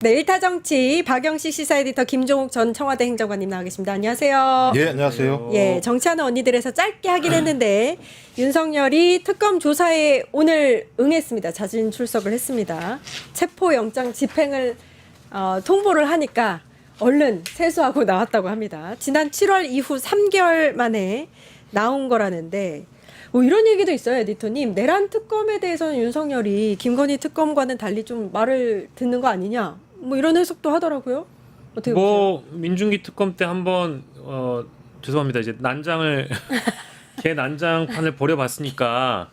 네, 일타정치 박영식 시사 에디터 김종욱 전 청와대 행정관님 나와 계십니다. 안녕하세요. 예, 안녕하세요. 예, 정치하는 언니들에서 짧게 하긴 했는데 윤석열이 특검 조사에 오늘 응했습니다. 자진 출석을 했습니다. 체포영장 집행을 통보를 하니까 얼른 세수하고 나왔다고 합니다. 지난 7월 이후 3개월 만에 나온 거라는데 뭐 이런 얘기도 있어요, 에디터님. 내란 특검에 대해서는 윤석열이 김건희 특검과는 달리 좀 말을 듣는 거 아니냐? 뭐 이런 해석도 하더라고요. 어떻게 보세요? 민중기 특검 때 한번 죄송합니다. 이제 난장을 개 난장판을 벌여봤으니까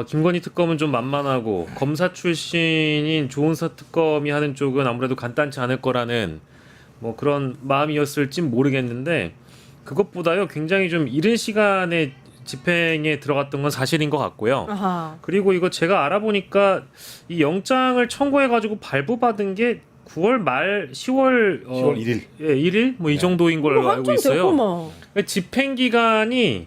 김건희 특검은 좀 만만하고 검사 출신인 조은서 특검이 하는 쪽은 아무래도 간단치 않을 거라는 뭐 그런 마음이었을지 모르겠는데 그것보다요 굉장히 좀 이른 시간에 집행에 들어갔던 건 사실인 것 같고요. 아하. 그리고 이거 제가 알아보니까 이 영장을 청구해가지고 발부받은 게 9월 말 10월 1일. 예, 1일 뭐 이 정도인 걸로 알고 있어요. 됐구먼. 집행 기간이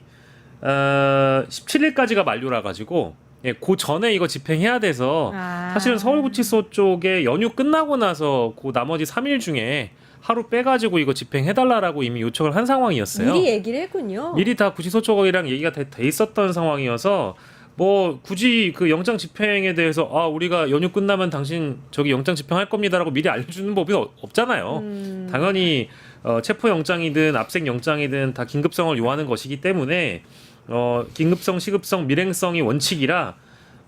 17일까지가 만료라 가지고 그 전에 이거 집행해야 돼서 사실은 서울구치소 쪽에 연휴 끝나고 나서 그 나머지 3일 중에 하루 빼가지고 이거 집행해달라라고 이미 요청을 한 상황이었어요. 미리 얘기를 했군요. 미리 다 구치소 쪽이랑 얘기가 돼 있었던 상황이어서 뭐 굳이 그 영장 집행에 대해서 우리가 연휴 끝나면 당신 저기 영장 집행할 겁니다라고 미리 알려주는 법이 없잖아요. 당연히 체포 영장이든 압색 영장이든 다 긴급성을 요하는 것이기 때문에 긴급성, 시급성, 밀행성이 원칙이라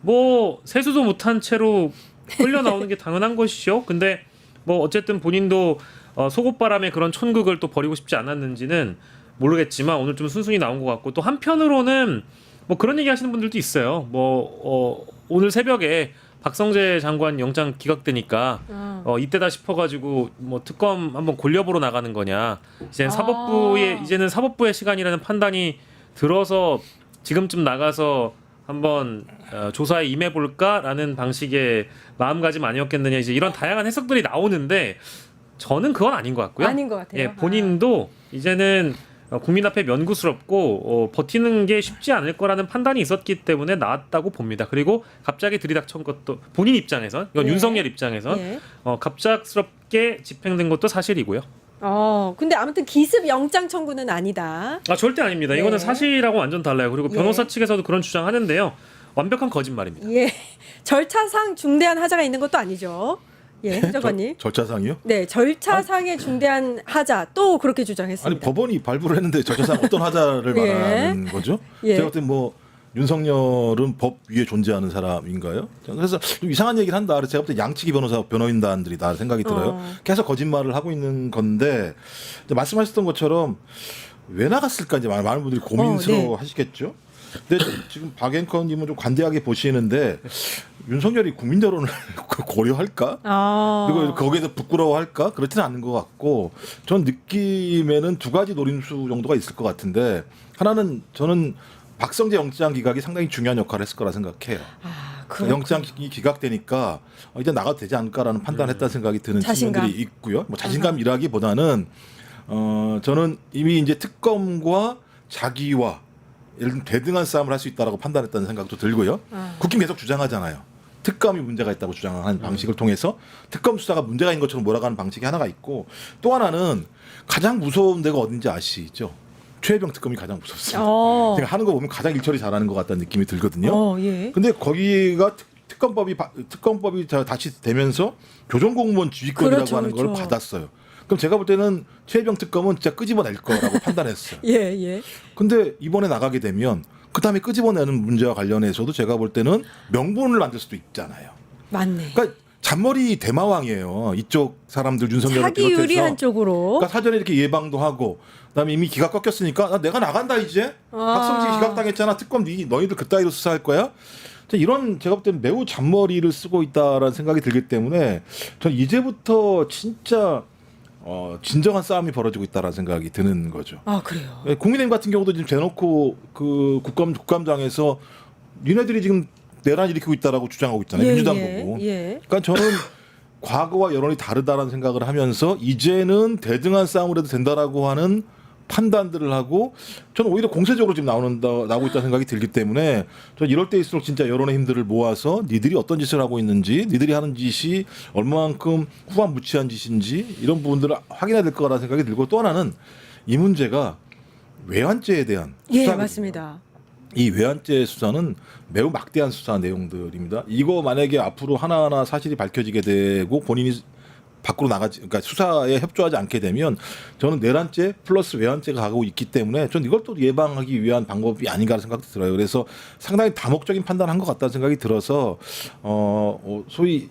뭐 세수도 못한 채로 흘려 나오는 게 당연한 것이죠. 근데 뭐 어쨌든 본인도 속옷바람에 그런 촌극을 또 벌이고 싶지 않았는지는 모르겠지만 오늘 좀 순순히 나온 것 같고 또 한편으로는 뭐 그런 얘기 하시는 분들도 있어요. 오늘 새벽에 박성재 장관 영장 기각되니까 이때다 싶어가지고 뭐 특검 한번 골려보러 나가는 거냐. 이제는 사법부의 시간이라는 판단이 들어서 지금쯤 나가서 한번 조사에 임해볼까라는 방식의 마음가짐 아니었겠느냐. 이제 이런 다양한 해석들이 나오는데 저는 그건 아닌 것 같고요. 아닌 것 같아요. 예, 본인도 이제는 국민 앞에 면구스럽고 버티는 게 쉽지 않을 거라는 판단이 있었기 때문에 나왔다고 봅니다. 그리고 갑자기 들이닥친 것도 본인 입장에선 이건 예. 윤석열 입장에선 예. 갑작스럽게 집행된 것도 사실이고요. 근데 아무튼 기습 영장 청구는 아니다. 절대 아닙니다. 네. 이거는 사실하고 완전 달라요. 그리고 변호사 예. 측에서도 그런 주장하는데요. 완벽한 거짓말입니다. 예. 절차상 중대한 하자가 있는 것도 아니죠. 예, 행정관님. 절차상이요? 네, 절차상의 중대한 하자 또 그렇게 주장했습니다. 아니 법원이 발부를 했는데 절차상 어떤 하자를 예. 말하는 거죠? 예. 제가 볼때 뭐 윤석열은 법 위에 존재하는 사람인가요? 그래서 좀 이상한 얘기를 한다. 그래서 제가 볼 때 양측이 변호인단들이다 생각이 들어요. 계속 거짓말을 하고 있는 건데 이제 말씀하셨던 것처럼 왜 나갔을까 이제 많은 분들이 고민스러워 하시겠죠. 근데 지금 박 앵커님은 좀 관대하게 보시는데 윤석열이 국민 여론을 고려할까? 그리고 거기에서 부끄러워할까? 그렇지는 않은 것 같고 전 느낌에는 두 가지 노림수 정도가 있을 것 같은데 하나는 저는 박성재 영장 기각이 상당히 중요한 역할을 했을 거라 생각해요. 영장이 기각되니까 이제 나가도 되지 않을까라는 판단을 했다는 생각이 드는 자신감. 측면들이 있고요. 뭐 자신감이라기보다는 저는 이미 이제 특검과 자기와 예를 들면 대등한 싸움을 할 수 있다라고 판단했다는 생각도 들고요. 국힘 계속 주장하잖아요. 특검이 문제가 있다고 주장하는 방식을 통해서 특검 수사가 문제가 있는 것처럼 몰아가는 방식이 하나가 있고 또 하나는 가장 무서운 데가 어딘지 아시죠? 최혜병 특검이 가장 무섭습니다. 제가 하는 거 보면 가장 일처리 잘하는 것 같다는 느낌이 들거든요. 예. 근데 거기가 특검법이 다시 되면서 교정공무원 지휘권이라고 그렇죠, 하는 걸 그렇죠. 받았어요. 그럼 제가 볼 때는 최혜병 특검은 진짜 끄집어낼 거라고 판단했어요. 예. 근데 이번에 나가게 되면 그 다음에 끄집어내는 문제와 관련해서도 제가 볼 때는 명분을 만들 수도 있잖아요. 맞네. 그러니까 잔머리 대마왕이에요. 이쪽 사람들 윤석열을 자기 비롯해서. 유리한 쪽으로. 그러니까 사전에 이렇게 예방도 하고 그다음에 이미 기각 꺾였으니까 내가 나간다 이제. 박성재 기각당했잖아. 특검 너희들 그따위로 수사할 거야. 이런 제가 볼 때는 매우 잔머리를 쓰고 있다라는 생각이 들기 때문에 전 이제부터 진짜 진정한 싸움이 벌어지고 있다라는 생각이 드는 거죠. 그래요. 국민의힘 같은 경우도 지금 대놓고 그 국감장에서 니네들이 지금 내란 일으키고 있다라고 주장하고 있잖아요. 민주당 보고. 그러니까 저는 과거와 여론이 다르다라는 생각을 하면서 이제는 대등한 싸움을 해도 된다라고 하는 판단들을 하고 저는 오히려 공세적으로 지금 나오고 있다는 생각이 들기 때문에 저는 이럴 때일수록 진짜 여론의 힘들을 모아서 니들이 어떤 짓을 하고 있는지 니들이 하는 짓이 얼마만큼 후한무치한 짓인지 이런 부분들을 확인해야 될 거라는 생각이 들고 또 하나는 이 문제가 외환죄에 대한 예, 수사거든요. 맞습니다. 이 외환죄 수사는 매우 막대한 수사 내용들입니다. 이거 만약에 앞으로 하나하나 사실이 밝혀지게 되고 본인이 밖으로 그러니까 수사에 협조하지 않게 되면 저는 내란죄 플러스 외환죄가 가고 있기 때문에 저는 이걸 또 예방하기 위한 방법이 아닌가 생각도 들어요. 그래서 상당히 다목적인 판단을 한 것 같다는 생각이 들어서 소위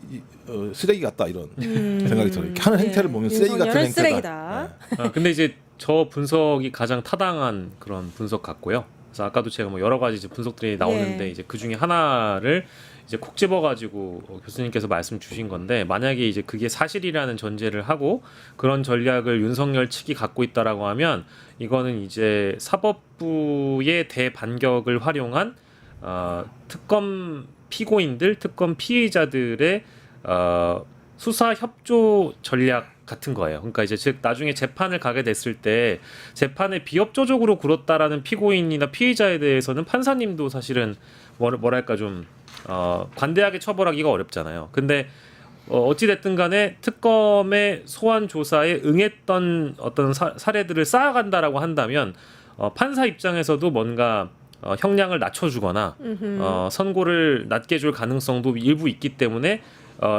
쓰레기 같다 이런 생각이 들어요. 이렇게 하는 행태를 보면 쓰레기 같은 윤석열은 행태다. 쓰레기다. 근데 이제 저 분석이 가장 타당한 그런 분석 같고요. 그래서 아까도 제가 뭐 여러 가지 이제 분석들이 나오는데 예. 이제 그 중에 하나를 이제 콕 집어가지고 교수님께서 말씀 주신 건데 만약에 이제 그게 사실이라는 전제를 하고 그런 전략을 윤석열 측이 갖고 있다라고 하면 이거는 이제 사법부의 대반격을 활용한 특검 피고인들, 특검 피의자들의 수사 협조 전략 같은 거예요. 그러니까 이제 즉 나중에 재판을 가게 됐을 때 재판에 비협조적으로 굴었다라는 피고인이나 피의자에 대해서는 판사님도 사실은 뭐랄까 좀 관대하게 처벌하기가 어렵잖아요. 근데 어찌 됐든 간에 특검의 소환 조사에 응했던 어떤 사례들을 쌓아간다라고 한다면 판사 입장에서도 뭔가 형량을 낮춰주거나 선고를 낮게 줄 가능성도 일부 있기 때문에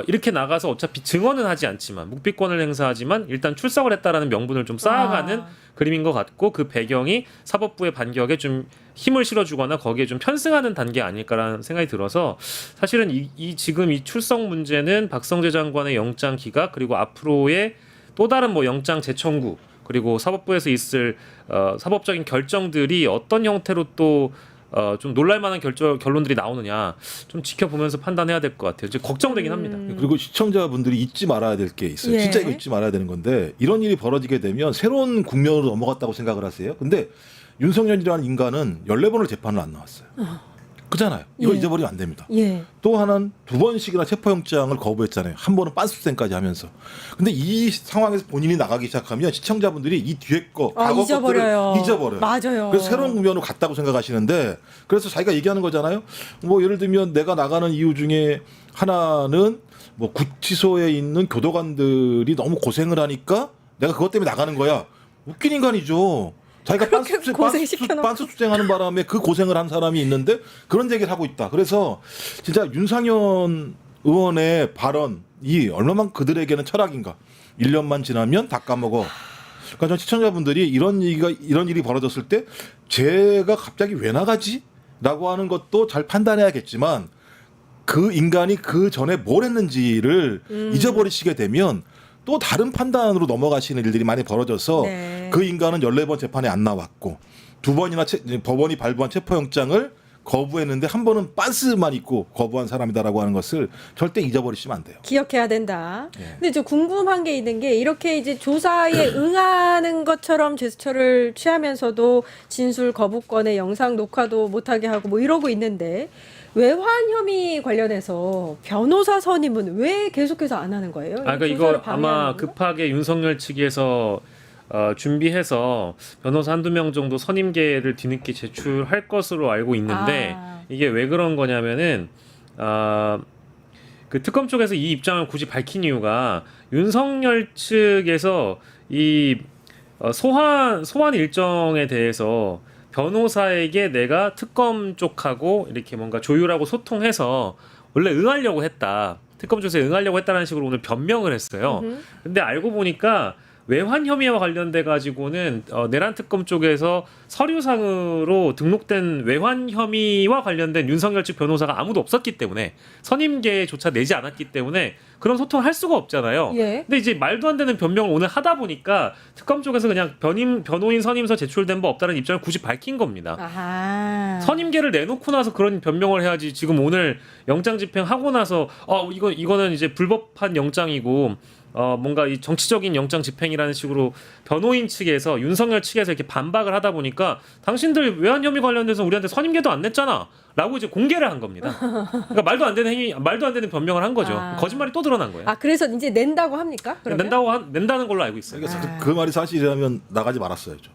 이렇게 나가서 어차피 증언은 하지 않지만 묵비권을 행사하지만 일단 출석을 했다라는 명분을 좀 쌓아가는 그림인 것 같고 그 배경이 사법부의 반격에 좀 힘을 실어주거나 거기에 좀 편승하는 단계 아닐까라는 생각이 들어서 사실은 지금 이 출석 문제는 박성재 장관의 영장 기각 그리고 앞으로의 또 다른 뭐 영장 재청구 그리고 사법부에서 있을 사법적인 결정들이 어떤 형태로 또 좀 놀랄만한 결론들이 나오느냐 좀 지켜보면서 판단해야 될 것 같아요. 이제 걱정되긴 합니다. 그리고 시청자분들이 잊지 말아야 될 게 있어요. 예. 진짜 이거 잊지 말아야 되는 건데 이런 일이 벌어지게 되면 새로운 국면으로 넘어갔다고 생각을 하세요. 근데 윤석열이라는 인간은 14번을 재판을 안 나왔어요. 그잖아요. 이거 예. 잊어버리면 안 됩니다. 예. 또 하나는 2번씩이나 체포영장을 거부했잖아요. 한 번은 빤수생까지 하면서. 근데 이 상황에서 본인이 나가기 시작하면 시청자분들이 이 뒤에 거, 과거 잊어버려요. 것들을 잊어버려요. 맞아요. 그래서 새로운 국면으로 갔다고 생각하시는데 그래서 자기가 얘기하는 거잖아요. 뭐 예를 들면 내가 나가는 이유 중에 하나는 뭐 구치소에 있는 교도관들이 너무 고생을 하니까 내가 그것 때문에 나가는 거야. 웃긴 인간이죠. 자기가 빤스 수생하는 바람에 그 고생을 한 사람이 있는데 그런 얘기를 하고 있다. 그래서 진짜 윤상현 의원의 발언이 얼마만 그들에게는 철학인가. 1년만 지나면 다 까먹어. 그러니까 전 시청자분들이 이런 일이 벌어졌을 때 제가 갑자기 왜 나가지? 라고 하는 것도 잘 판단해야겠지만 그 인간이 그 전에 뭘 했는지를 잊어버리시게 되면 또 다른 판단으로 넘어가시는 일들이 많이 벌어져서 네. 그 인간은 14번 재판에 안 나왔고 2번이나 법원이 발부한 체포영장을 거부했는데 한 번은 빤스만 있고 거부한 사람이다라고 하는 것을 절대 잊어버리시면 안 돼요. 기억해야 된다. 예. 근데 저 궁금한 게 있는 게 이렇게 이제 조사에 응하는 것처럼 제스처를 취하면서도 진술 거부권의 영상 녹화도 못하게 하고 뭐 이러고 있는데 외환 혐의 관련해서 변호사 선임은 왜 계속해서 안 하는 거예요? 그러니까 이거 아마 급하게 윤석열 측에서 준비해서 변호사 한두 명 정도 선임계를 뒤늦게 제출할 것으로 알고 있는데 이게 왜 그런 거냐면은 그 특검 쪽에서 이 입장을 굳이 밝힌 이유가 윤석열 측에서 이 소환 일정에 대해서 변호사에게 내가 특검 쪽하고 이렇게 뭔가 조율하고 소통해서 원래 응하려고 했다. 특검 조사에 응하려고 했다는 식으로 오늘 변명을 했어요. 근데 알고 보니까 외환 혐의와 관련돼 가지고는 내란 특검 쪽에서 서류상으로 등록된 외환 혐의와 관련된 윤석열 측 변호사가 아무도 없었기 때문에 선임계조차 내지 않았기 때문에 그런 소통을 할 수가 없잖아요. 예. 근데 이제 말도 안 되는 변명을 오늘 하다 보니까 특검 쪽에서 그냥 변호인 선임서 제출된 바 없다는 입장을 굳이 밝힌 겁니다. 아하. 선임계를 내놓고 나서 그런 변명을 해야지. 지금 오늘 영장 집행하고 나서 이거는 이제 불법한 영장이고 뭔가 이 정치적인 영장 집행이라는 식으로 변호인 측에서 윤석열 측에서 이렇게 반박을 하다 보니까 당신들 외환 혐의 관련돼서 우리한테 선임계도 안 냈잖아라고 이제 공개를 한 겁니다. 그러니까 말도 안 되는 변명을 한 거죠. 거짓말이 또 드러난 거예요. 그래서 이제 낸다고 합니까? 그러면? 낸다는 걸로 알고 있어요. 그 말이 사실이라면 나가지 말았어야죠.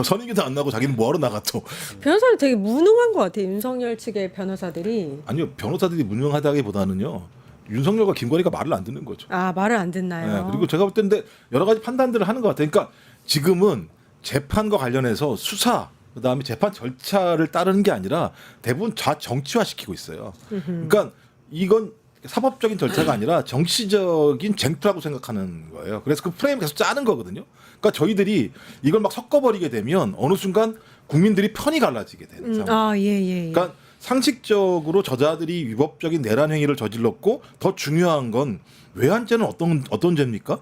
선임기도 안 나고 자기는 뭐하러 나가 또. 변호사는 되게 무능한 것 같아요. 윤석열 측의 변호사들이. 아니요, 변호사들이 무능하다기보다는요. 윤석열과 김건희가 말을 안 듣는 거죠. 아, 말을 안 듣나요? 네, 그리고 제가 볼 때인데 여러 가지 판단들을 하는 것 같아요. 그러니까 지금은 재판과 관련해서 수사 그다음에 재판 절차를 따르는 게 아니라 대부분 정치화 시키고 있어요. 그러니까 이건 사법적인 절차가 아니라 정치적인 쟁투라고 생각하는 거예요. 그래서 그 프레임을 계속 짜는 거거든요. 그러니까 저희들이 이걸 막 섞어버리게 되면 어느 순간 국민들이 편이 갈라지게 되는 상황. 아, 예. 그러니까 상식적으로 저자들이 위법적인 내란 행위를 저질렀고 더 중요한 건 외환죄는 어떤 죄입니까?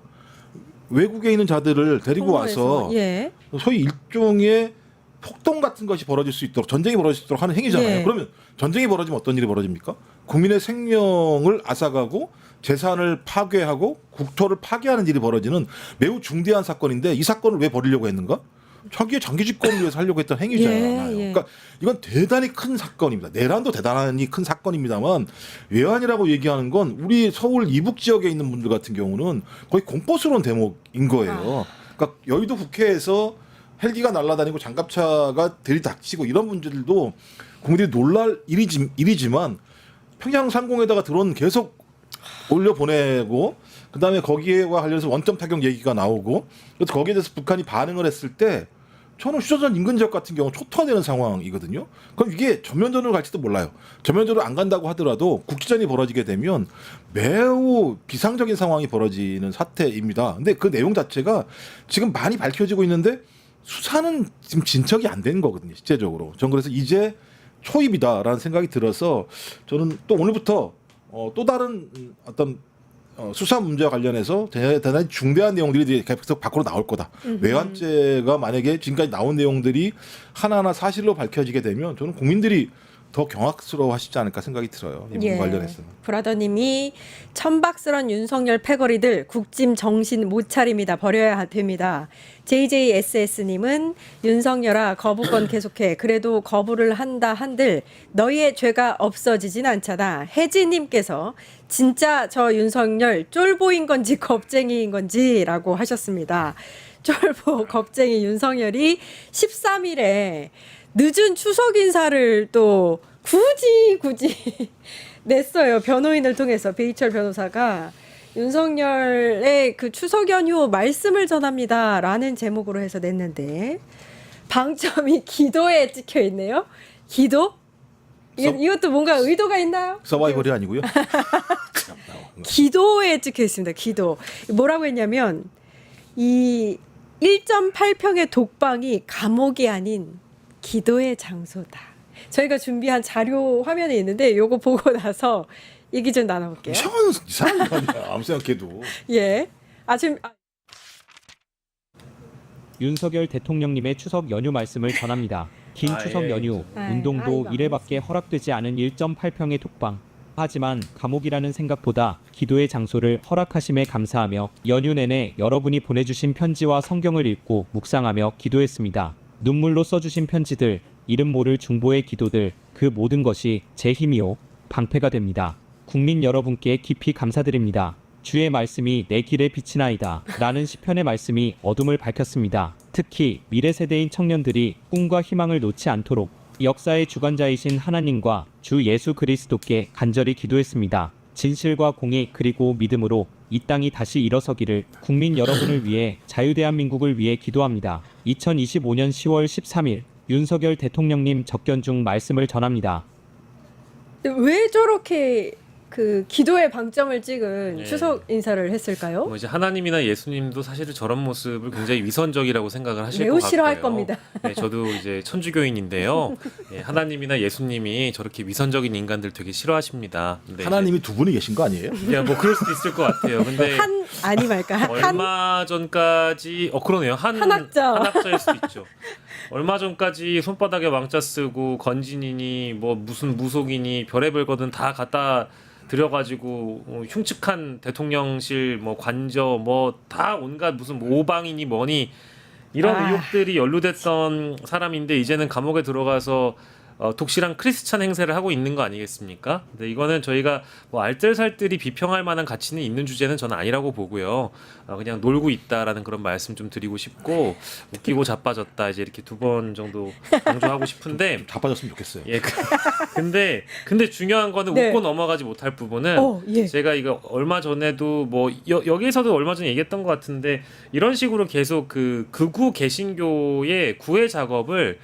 외국에 있는 자들을 데리고 와서 예. 소위 일종의 폭동 같은 것이 벌어질 수 있도록 전쟁이 벌어질 수 있도록 하는 행위잖아요. 예. 그러면 전쟁이 벌어지면 어떤 일이 벌어집니까? 국민의 생명을 앗아가고 재산을 파괴하고 국토를 파괴하는 일이 벌어지는 매우 중대한 사건인데 이 사건을 왜 벌이려고 했는가? 자기의 장기 집권을 위해서 하려고 했던 행위잖아요. 예. 그러니까 이건 대단히 큰 사건입니다. 내란도 대단히 큰 사건입니다만 외환이라고 얘기하는 건 우리 서울 이북 지역에 있는 분들 같은 경우는 거의 공포스러운 대목인 거예요. 그러니까 여의도 국회에서 헬기가 날아다니고 장갑차가 들이닥치고 이런 문제들도 국민들이 놀랄 일이지만 평양 상공에다가 드론 계속 올려 보내고 그다음에 거기에와 관련해서 원점 타격 얘기가 나오고 그래서 거기에 대해서 북한이 반응을 했을 때 저는 휴전선 인근 지역 같은 경우 초토화되는 상황이거든요. 그럼 이게 전면전으로 갈지도 몰라요. 전면전으로 안 간다고 하더라도 국지전이 벌어지게 되면 매우 비상적인 상황이 벌어지는 사태입니다. 근데 그 내용 자체가 지금 많이 밝혀지고 있는데 수사는 지금 진척이 안 된 거거든요. 실제적으로. 전 그래서 이제 초입이다라는 생각이 들어서 저는 또 오늘부터 또 다른 어떤 수사 문제와 관련해서 대단히 중대한 내용들이 계속 밖으로 나올 거다. 외환죄가 만약에 지금까지 나온 내용들이 하나하나 사실로 밝혀지게 되면 저는 국민들이 더 경악스러워하시지 않을까 생각이 들어요. 이 부분 관련해서는. 브라더님이 천박스런 윤석열 패거리들 국짐 정신 못 차립니다. 버려야 됩니다. JJSS님은 윤석열아 거부권 계속해. 그래도 거부를 한다 한들 너희의 죄가 없어지진 않잖아. 혜지님께서 진짜 저 윤석열 쫄보인 건지 겁쟁이인 건지라고 하셨습니다. 쫄보 겁쟁이 윤석열이 13일에 늦은 추석 인사를 또 굳이 냈어요. 변호인을 통해서 베이철 변호사가 윤석열의 그 추석 연휴 말씀을 전합니다라는 제목으로 해서 냈는데 방점이 기도에 찍혀 있네요. 기도? 이것도 뭔가 의도가 있나요? 서바이벌이 아니고요. 기도에 찍혀 있습니다. 기도. 뭐라고 했냐면 이 1.8평의 독방이 감옥이 아닌 기도의 장소다. 저희가 준비한 자료 화면에 있는데 요거 보고 나서 얘기 좀 나눠볼게요. 이상한 거 아니야. 아무 생각해도. 예. 윤석열 대통령님의 추석 연휴 말씀을 전합니다. 긴 추석 연휴, 운동도 이래밖에 허락되지 않은 1.8평의 독방. 하지만 감옥이라는 생각보다 기도의 장소를 허락하심에 감사하며 연휴 내내 여러분이 보내주신 편지와 성경을 읽고 묵상하며 기도했습니다. 눈물로 써주신 편지들, 이름 모를 중보의 기도들, 그 모든 것이 제 힘이요 방패가 됩니다. 국민 여러분께 깊이 감사드립니다. 주의 말씀이 내 길의 빛이나이다 라는 시편의 말씀이 어둠을 밝혔습니다. 특히 미래 세대인 청년들이 꿈과 희망을 놓지 않도록 역사의 주관자이신 하나님과 주 예수 그리스도께 간절히 기도했습니다. 진실과 공의 그리고 믿음으로 이 땅이 다시 일어서기를 국민 여러분을 위해 자유대한민국을 위해 기도합니다. 2025년 10월 13일 윤석열 대통령님 접견 중 말씀을 전합니다. 왜 저렇게 그 기도의 방점을 찍은 예. 추석 인사를 했을까요? 뭐 이제 하나님이나 예수님도 사실은 저런 모습을 굉장히 위선적이라고 생각을 하실 매우 것 같고요. 싫어할 겁니다. 네, 저도 이제 천주교인인데요. 예, 하나님이나 예수님이 저렇게 위선적인 인간들 되게 싫어하십니다. 근데 하나님이 두 분이 계신 거 아니에요? 이제 뭐 그럴 수도 있을 것 같아요. 근데 한 아니 말까? 한 얼마 전까지 그러네요. 한학자일 수도 있죠. 얼마 전까지 손바닥에 왕자 쓰고 건진이니 뭐 무슨 무속이니 별의별 거든 다 갖다 들여가지고 흉측한 대통령실 뭐 관저 뭐 다 온갖 무슨 오방이니 뭐니 이런 의혹들이 연루됐던 사람인데 이제는 감옥에 들어가서 독실한 크리스찬 행세를 하고 있는 거 아니겠습니까? 근데 이거는 저희가 뭐 알뜰살뜰히 비평할 만한 가치는 있는 주제는 저는 아니라고 보고요. 그냥 놀고 있다라는 그런 말씀 좀 드리고 싶고 웃기고 자빠졌다 이제 이렇게 2번 정도 강조하고 싶은데 자빠졌으면 좋겠어요. 예. 근데 중요한 거는 네. 웃고 넘어가지 못할 부분은 예. 제가 이거 얼마 전에도 뭐 여기에서도 얼마 전에 얘기했던 것 같은데 이런 식으로 계속 그 극우 개신교의 구애 작업을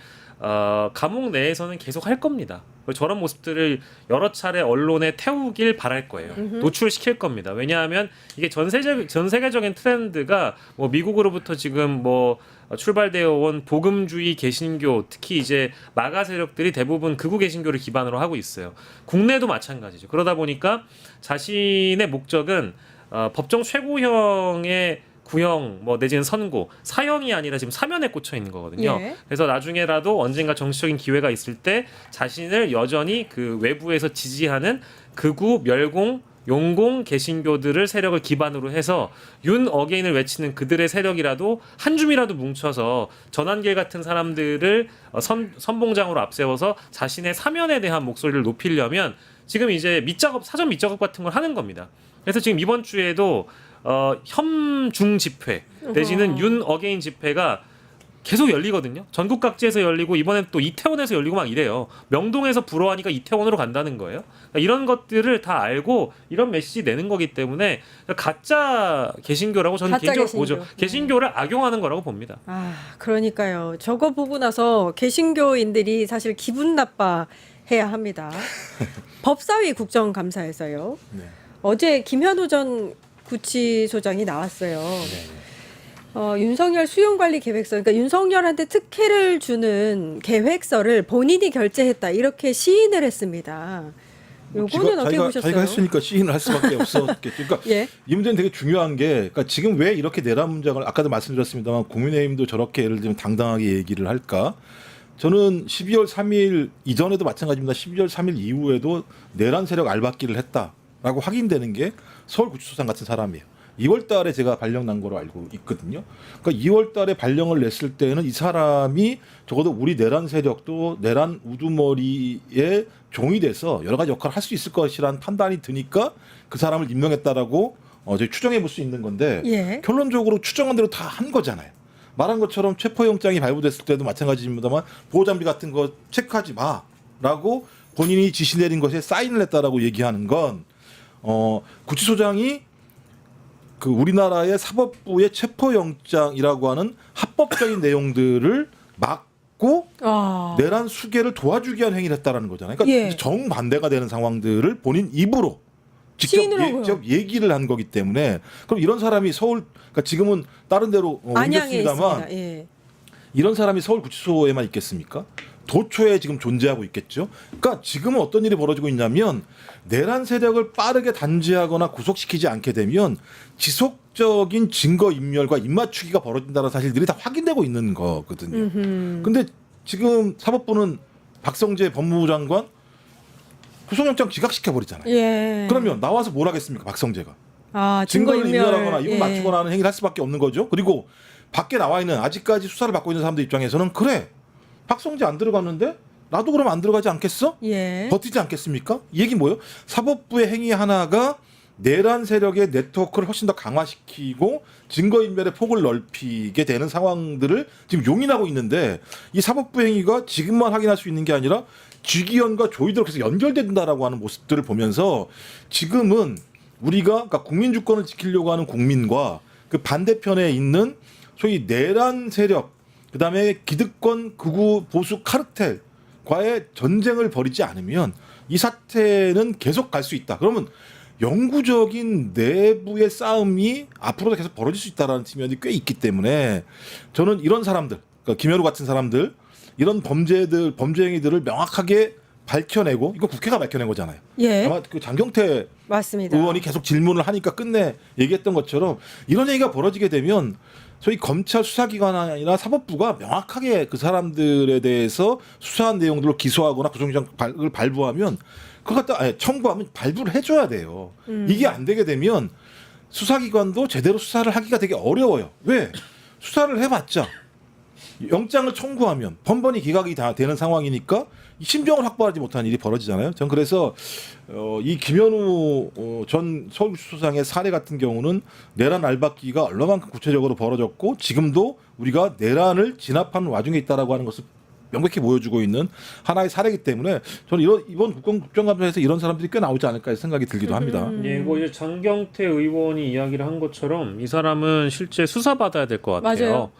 감옥 내에서는 계속 할 겁니다. 저런 모습들을 여러 차례 언론에 태우길 바랄 거예요. 노출시킬 겁니다. 왜냐하면 이게 전 세계적인 트렌드가 뭐 미국으로부터 지금 뭐 출발되어 온 복음주의 개신교, 특히 이제 마가 세력들이 대부분 극우 개신교를 기반으로 하고 있어요. 국내도 마찬가지죠. 그러다 보니까 자신의 목적은 법정 최고형의 구형 뭐 내지는 선고 사형이 아니라 지금 사면에 꽂혀 있는 거거든요. 예. 그래서 나중에라도 언젠가 정치적인 기회가 있을 때 자신을 여전히 그 외부에서 지지하는 극우 멸공 용공 개신교들을 세력을 기반으로 해서 윤 어게인을 외치는 그들의 세력이라도 한 줌이라도 뭉쳐서 전환길 같은 사람들을 선봉장으로 앞세워서 자신의 사면에 대한 목소리를 높이려면 지금 이제 사전 밑작업 같은 걸 하는 겁니다. 그래서 지금 이번 주에도 혐중 집회 내지는 윤 어게인 집회가 계속 열리거든요. 전국 각지에서 열리고 이번엔 또 이태원에서 열리고 막 이래요. 명동에서 불어하니까 이태원으로 간다는 거예요. 그러니까 이런 것들을 다 알고 이런 메시지 내는 거기 때문에 가짜 개신교라고 저는 가짜 개인적으로 개신교. 보죠. 개신교를 악용하는 거라고 봅니다. 그러니까요. 저거 보고 나서 개신교인들이 사실 기분 나빠해야 합니다. 법사위 국정감사에서요. 네. 어제 김현우 전 구치소장이 나왔어요. 윤석열 수용관리계획서, 그러니까 윤석열한테 특혜를 주는 계획서를 본인이 결재했다 이렇게 시인을 했습니다. 요거는 어떻게 보셨어요? 자기가 했으니까 시인을 할 수밖에 없었겠죠. 그러니까 예. 이 문제는 되게 중요한 게, 그러니까 지금 왜 이렇게 내란 문장을 아까도 말씀드렸습니다만 국민의힘도 저렇게 예를 들면 당당하게 얘기를 할까? 저는 12월 3일 이전에도 마찬가지입니다. 12월 3일 이후에도 내란 세력 알박기를 했다라고 확인되는 게 서울구치소장 같은 사람이에요. 2월 달에 제가 발령 난 거로 알고 있거든요. 그러니까 2월 달에 발령을 냈을 때는 이 사람이 적어도 우리 내란 세력도 내란 우두머리에 종이 돼서 여러 가지 역할을 할 수 있을 것이라는 판단이 드니까 그 사람을 임명했다라고 저희 추정해 볼 수 있는 건데 예. 결론적으로 추정한 대로 다 한 거잖아요. 말한 것처럼 체포영장이 발부됐을 때도 마찬가지입니다만 보호장비 같은 거 체크하지 마라고 본인이 지시 내린 것에 사인을 했다라고 얘기하는 건 구치소장이 그 우리나라의 사법부의 체포영장이라고 하는 합법적인 내용들을 막고 내란 수계를 도와주기 위한 행위를 했다라는 거잖아요. 그러니까 예. 정반대가 되는 상황들을 본인 입으로 시인을 하고요. 직접 얘기를 한 거기 때문에 그럼 이런 사람이 그러니까 지금은 다른 데로 안양에 옮겼습니다만 있습니다. 예. 이런 사람이 서울구치소에만 있겠습니까? 도초에 지금 존재하고 있겠죠. 그러니까 지금은 어떤 일이 벌어지고 있냐면 내란 세력을 빠르게 단죄하거나 구속시키지 않게 되면 지속적인 증거 인멸과 입맞추기가 벌어진다는 사실들이 다 확인되고 있는 거거든요. 근데 지금 사법부는 박성재 법무부 장관 구속영장 기각시켜 버리잖아요. 예. 그러면 나와서 뭘 하겠습니까, 박성재가? 증거 증거를 인멸하거나 입을 예. 맞추거나 하는 행위를 할 수밖에 없는 거죠. 그리고 밖에 나와 있는 아직까지 수사를 받고 있는 사람들 입장에서는 그래 박성재 안 들어갔는데 나도 그럼 안 들어가지 않겠어? 예. 버티지 않겠습니까? 이 얘기 뭐예요? 사법부의 행위 하나가 내란 세력의 네트워크를 훨씬 더 강화시키고 증거인멸의 폭을 넓히게 되는 상황들을 지금 용인하고 있는데 이 사법부 행위가 지금만 확인할 수 있는 게 아니라 쥐기현과 조이도록 해서 연결된다라고 하는 모습들을 보면서 지금은 우리가 그러니까 국민 주권을 지키려고 하는 국민과 그 반대편에 있는 소위 내란 세력 그다음에 기득권 극우 보수 카르텔과의 전쟁을 벌이지 않으면 이 사태는 계속 갈 수 있다. 그러면 영구적인 내부의 싸움이 앞으로도 계속 벌어질 수 있다라는 측면이 꽤 있기 때문에 저는 이런 사람들, 그러니까 김현우 같은 사람들 이런 범죄 행위들을 명확하게 밝혀내고 이거 국회가 밝혀낸 거잖아요. 예. 아마 그 장경태 맞습니다. 의원이 계속 질문을 하니까 끝내 얘기했던 것처럼 이런 얘기가 벌어지게 되면 저희 검찰 수사기관이나 사법부가 명확하게 그 사람들에 대해서 수사한 내용들로 기소하거나 구속영장을 발부하면 그걸 갖다 청구하면 발부를 해줘야 돼요. 이게 안 되게 되면 수사기관도 제대로 수사를 하기가 되게 어려워요. 왜? 수사를 해봤자 영장을 청구하면 번번이 기각이 다 되는 상황이니까 이 신병을 확보하지 못한 일이 벌어지잖아요. 전 그래서 이 김현우 전 서울수장의 사례 같은 경우는 내란 알박기가 얼마만큼 구체적으로 벌어졌고 지금도 우리가 내란을 진압하는 와중에 있다라고 하는 것을 명백히 보여주고 있는 하나의 사례이기 때문에 저는 이번 국정감사에서 이런 사람들이 꽤 나오지 않을까 생각이 들기도 합니다. 예, 뭐 이제 장경태 의원이 이야기를 한 것처럼 이 사람은 실제 수사받아야 될 것 같아요. 맞아요.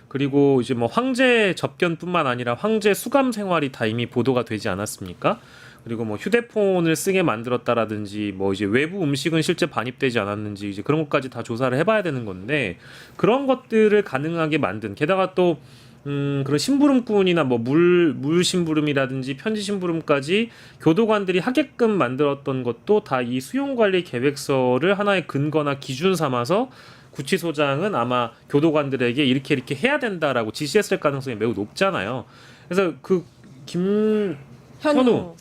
그리고 이제 뭐 황제 접견뿐만 아니라 황제 수감 생활이 다 이미 보도가 되지 않았습니까? 그리고 뭐 휴대폰을 쓰게 만들었다라든지 뭐 이제 외부 음식은 실제 반입되지 않았는지 이제 그런 것까지 다 조사를 해봐야 되는 건데 그런 것들을 가능하게 만든 게다가 또 그런 심부름꾼이나 뭐 물 심부름이라든지 편지 심부름까지 교도관들이 하게끔 만들었던 것도 다 이 수용관리 계획서를 하나의 근거나 기준 삼아서 구치소장은 아마 교도관들에게 이렇게 해야 된다라고 지시했을 가능성이 매우 높잖아요. 그래서 그 김현우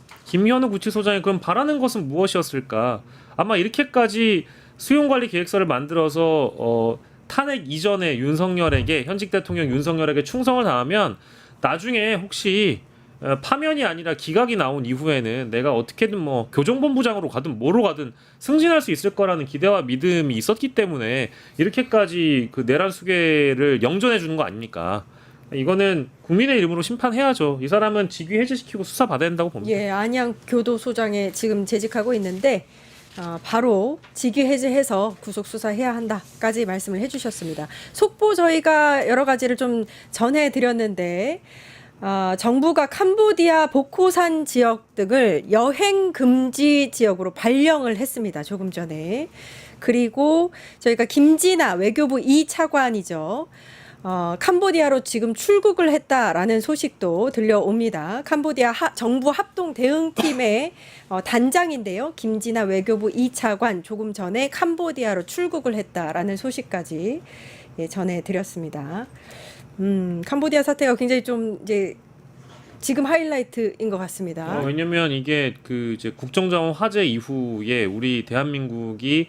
구치소장이 그럼 바라는 것은 무엇이었을까? 아마 이렇게까지 수용관리 계획서를 만들어서 탄핵 이전에 윤석열에게 현직 대통령 윤석열에게 충성을 다하면 나중에 혹시 파면이 아니라 기각이 나온 이후에는 내가 어떻게든 뭐 교정본부장으로 가든 뭐로 가든 승진할 수 있을 거라는 기대와 믿음이 있었기 때문에 이렇게까지 그 내란 수괴를 영전해 주는 거 아닙니까? 이거는 국민의 이름으로 심판해야죠. 이 사람은 직위 해제시키고 수사 받아야 된다고 봅니다. 예, 안양 교도소장에 지금 재직하고 있는데 바로 직위 해제해서 구속 수사해야 한다까지 말씀을 해주셨습니다. 속보 저희가 여러 가지를 좀 전해드렸는데 정부가 캄보디아 보코산 지역 등을 여행 금지 지역으로 발령을 했습니다. 조금 전에. 그리고 저희가 김진아 외교부 2차관이죠. 캄보디아로 지금 출국을 했다라는 소식도 들려옵니다. 캄보디아 정부 합동 대응팀의 단장인데요. 김진아 외교부 2차관 조금 전에 캄보디아로 출국을 했다라는 소식까지 전해드렸습니다. 캄보디아 사태가 굉장히 좀 이제 지금 하이라이트인 것 같습니다. 왜냐면 이게 그 이제 국정자원 화재 이후에 우리 대한민국이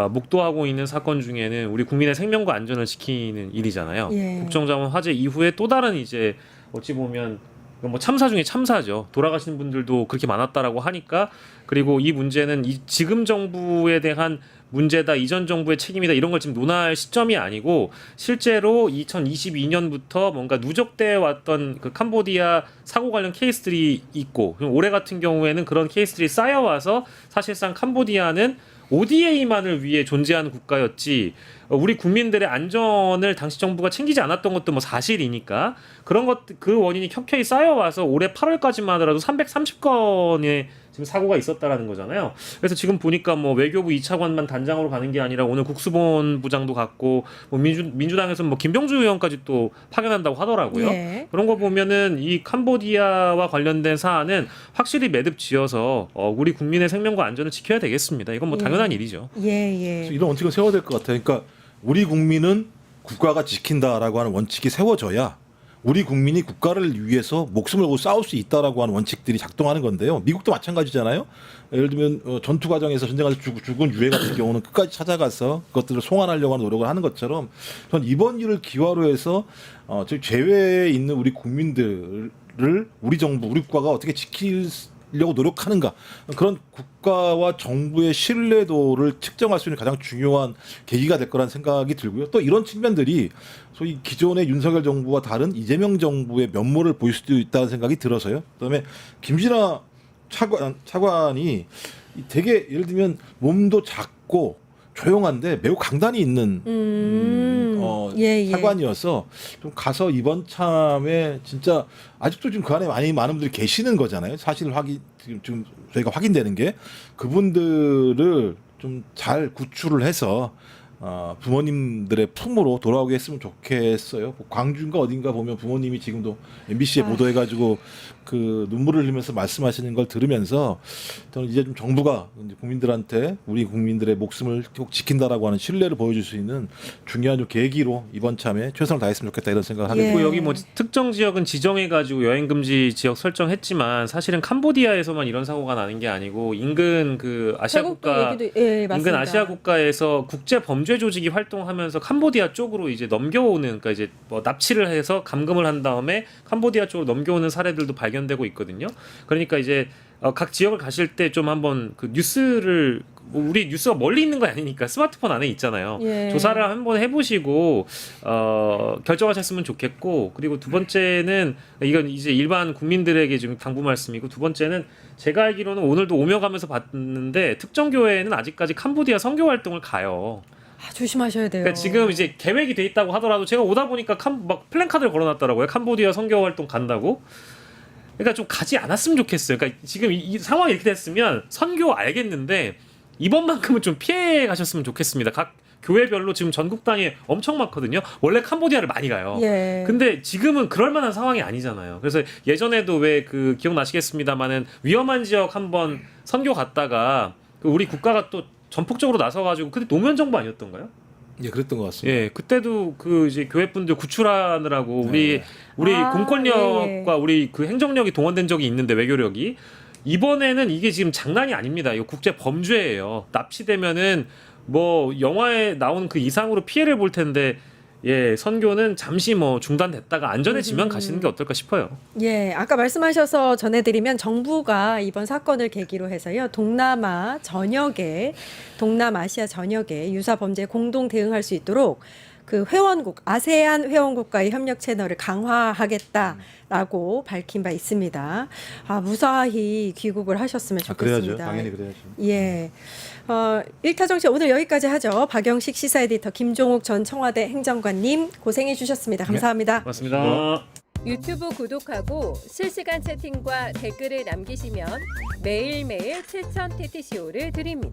목도하고 있는 사건 중에는 우리 국민의 생명과 안전을 지키는 일이잖아요. 예. 국정자원 화재 이후에 또 다른 이제 어찌 보면 뭐 참사 중에 참사죠. 돌아가시는 분들도 그렇게 많았다라고 하니까 그리고 이 문제는 이 지금 정부에 대한 문제다, 이전 정부의 책임이다 이런 걸 지금 논할 시점이 아니고 실제로 2022년부터 뭔가 누적돼 왔던 그 캄보디아 사고 관련 케이스들이 있고 올해 같은 경우에는 그런 케이스들이 쌓여와서 사실상 캄보디아는 ODA만을 위해 존재하는 국가였지 우리 국민들의 안전을 당시 정부가 챙기지 않았던 것도 뭐 사실이니까 그런 것 그 원인이 켜켜이 쌓여와서 올해 8월까지만 하더라도 330건의 지금 사고가 있었다라는 거잖아요. 그래서 지금 보니까 뭐 외교부 2차관만 단장으로 가는 게 아니라 오늘 국수본 부장도 갔고 뭐 민주당에서 뭐 김병주 의원까지 또 파견한다고 하더라고요. 예. 그런 거 보면은 이 캄보디아와 관련된 사안은 확실히 매듭 지어서 우리 국민의 생명과 안전을 지켜야 되겠습니다. 이건 뭐 당연한 일이죠. 예. 이런 원칙을 세워야 될 것 같아요. 그러니까 우리 국민은 국가가 지킨다라고 하는 원칙이 세워져야 우리 국민이 국가를 위해서 목숨을 걸고 싸울 수 있다라고 하는 원칙들이 작동하는 건데요. 미국도 마찬가지잖아요. 예를 들면 전투 과정에서 전쟁에서 죽은 유해 같은 경우는 끝까지 찾아가서 그것들을 송환하려고 하는 노력을 하는 것처럼 전 이번 일을 기화로 해서 저 제외에 있는 우리 국민들을 우리 정부, 우리 국가가 어떻게 지키려고 노력하는가 그런 국가와 정부의 신뢰도를 측정할 수 있는 가장 중요한 계기가 될 거라는 생각이 들고요. 또 이런 측면들이 소위 기존의 윤석열 정부와 다른 이재명 정부의 면모를 보일 수도 있다는 생각이 들어서요. 그다음에 김진아 차관이 되게 예를 들면 몸도 작고 조용한데 매우 강단이 있는 차관이어서 좀 가서 이번 참에 진짜 아직도 지금 그 안에 많은 분들이 계시는 거잖아요. 사실 지금 저희가 확인되는 게 그분들을 좀 잘 구출을 해서 부모님들의 품으로 돌아오게 했으면 좋겠어요. 광주인가 어딘가 보면 부모님이 지금도 MBC에 보도해가지고 그 눈물을 흘리면서 말씀하시는 걸 들으면서 저는 이제 좀 정부가 이제 국민들한테 우리 국민들의 목숨을 꼭 지킨다라고 하는 신뢰를 보여줄 수 있는 중요한 좀 계기로 이번 참에 최선을 다했으면 좋겠다 이런 생각을 하게 그리고 됩니다. 여기 뭐 특정 지역은 지정해가지고 여행 금지 지역 설정했지만 사실은 캄보디아에서만 이런 사고가 나는 게 아니고 인근 그 아시아 국가 맞습니다. 인근 아시아 국가에서 국제 범죄 범죄 조직이 활동하면서 캄보디아 쪽으로 이제 넘겨오는, 그러니까 이제 뭐 납치를 해서 감금을 한 다음에 캄보디아 쪽으로 넘겨오는 사례들도 발견되고 있거든요. 그러니까 이제 각 지역을 가실 때 좀 한번 그 뉴스를, 우리 뉴스가 멀리 있는 거 아니니까 스마트폰 안에 있잖아요. 예. 조사를 한번 해보시고 결정하셨으면 좋겠고, 그리고 두 번째는 이건 이제 일반 국민들에게 좀 당부 말씀이고, 두 번째는 제가 알기로는 오늘도 오며 가면서 봤는데 특정 교회는 아직까지 캄보디아 선교 활동을 가요. 조심하셔야 돼요. 그러니까 지금 이제 계획이 돼 있다고 하더라도 제가 오다 보니까 막 플랜카드를 걸어놨더라고요. 캄보디아 선교 활동 간다고. 그러니까 좀 가지 않았으면 좋겠어요. 그러니까 지금 이 상황이 이렇게 됐으면 선교 알겠는데 이번만큼은 좀 피해 가셨으면 좋겠습니다. 각 교회별로 지금 전국당에 엄청 많거든요. 원래 캄보디아를 많이 가요. 예. 근데 지금은 그럴 만한 상황이 아니잖아요. 그래서 예전에도 왜 그 기억나시겠습니다만은 위험한 지역 한번 선교 갔다가 그 우리 국가가 또 전폭적으로 나서가지고, 그때 노무현 정부 아니었던가요? 예, 그랬던 것 같습니다. 예, 그때도 그 이제 교회분들 구출하느라고 우리 아, 공권력과 예, 예. 우리 그 행정력이 동원된 적이 있는데, 외교력이. 이번에는 이게 지금 장난이 아닙니다. 이거 국제 범죄예요. 납치되면은 뭐 영화에 나오는 그 이상으로 피해를 볼 텐데, 예, 선교는 잠시 뭐 중단됐다가 안전해지면 가시는 게 어떨까 싶어요. 예, 아까 말씀하셔서 전해드리면 정부가 이번 사건을 계기로 해서요, 동남아시아 전역에 유사 범죄에 공동 대응할 수 있도록 그 회원국, 아세안 회원국과의 협력 채널을 강화하겠다라고 밝힌 바 있습니다. 무사히 귀국을 하셨으면 좋겠습니다. 그래야죠. 당연히 그래야죠. 예. 1타 정치 오늘 여기까지 하죠. 박영식 시사 에디터, 김종욱 전 청와대 행정관님 고생해 주셨습니다. 감사합니다. 고맙습니다. 유튜브 구독하고 실시간 채팅과 댓글을 남기시면 매일매일 7,000 TTCO를 드립니다.